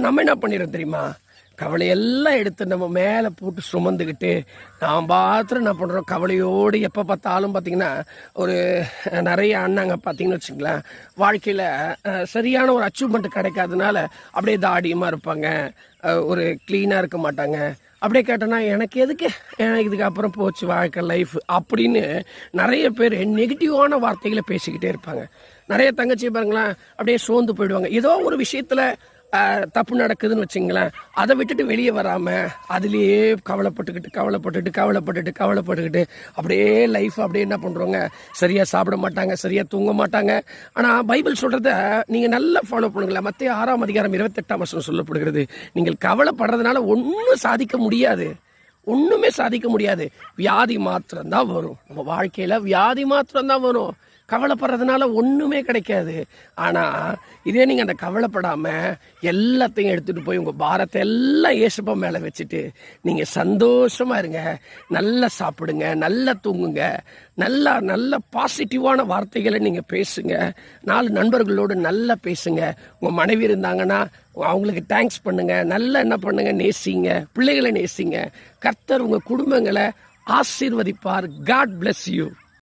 நம்ம என்ன பண்ணிடுறோம் தெரியுமா? கவலையெல்லாம் எடுத்து நம்ம மேலே போட்டு சுமந்துக்கிட்டு நான் பாத்திரம் என்ன பண்ணுறோம், கவலையோடு எப்போ பார்த்தாலும் பார்த்திங்கன்னா ஒரு நிறைய அண்ணாங்க பார்த்திங்கன்னு வச்சுங்களேன், வாழ்க்கையில் சரியான ஒரு அச்சீவ்மெண்ட் கிடைக்காதனால அப்படியே தாடியமாக இருப்பாங்க, ஒரு க்ளீனாக இருக்க மாட்டாங்க. அப்படியே கேட்டேன்னா எனக்கு எதுக்கு, எனக்கு இதுக்கப்புறம் போச்சு வாழ்க்கை லைஃப் அப்படின்னு நிறைய பேர் நெகட்டிவான வார்த்தைகளை பேசிக்கிட்டே இருப்பாங்க. நிறைய தங்கச்சி பாருங்களேன் அப்படியே சோர்ந்து போயிடுவாங்க. ஏதோ ஒரு விஷயத்தில் தப்பு நடக்குதுன்னு வச்சுங்களேன், அதை விட்டுட்டு வெளியே வராமல் அதுலேயே கவலைப்பட்டுக்கிட்டு அப்படியே லைஃப் அப்படியே என்ன பண்ணுறோங்க, சரியாக சாப்பிட மாட்டாங்க, சரியாக தூங்க மாட்டாங்க. ஆனால் பைபிள் சொல்கிறத நீங்கள் நல்லா ஃபாலோ பண்ணுங்களேன். மத்தேயு 6:28 சொல்லப்படுகிறது, நீங்கள் கவலைப்படுறதுனால ஒன்றுமே சாதிக்க முடியாது. வியாதி மாத்திரம்தான் வரும். நம்ம வாழ்க்கையில் வியாதி மாத்திரம்தான் வரும். கவலைப்படுறதுனால ஒன்றுமே கிடைக்காது. ஆனால் இதே நீங்கள் அந்த கவலைப்படாமல் எல்லாத்தையும் எடுத்துகிட்டு போய் உங்கள் பாரத்தை எல்லாம் இயேசுப்பா மேலே வச்சுட்டு நீங்கள் சந்தோஷமாக இருங்க, நல்லா சாப்பிடுங்க, நல்லா தூங்குங்க, நல்ல பாசிட்டிவான வார்த்தைகளை நீங்கள் பேசுங்க, 4 நண்பர்களோடு நல்லா பேசுங்க. உங்கள் மனைவி இருந்தாங்கன்னா அவங்களுக்கு தேங்க்ஸ் பண்ணுங்கள், நல்லா என்ன பண்ணுங்க, நேசிங்க, பிள்ளைகளை நேசிங்க. கர்த்தர் உங்கள் குடும்பங்களை ஆசீர்வதிப்பார். God bless you.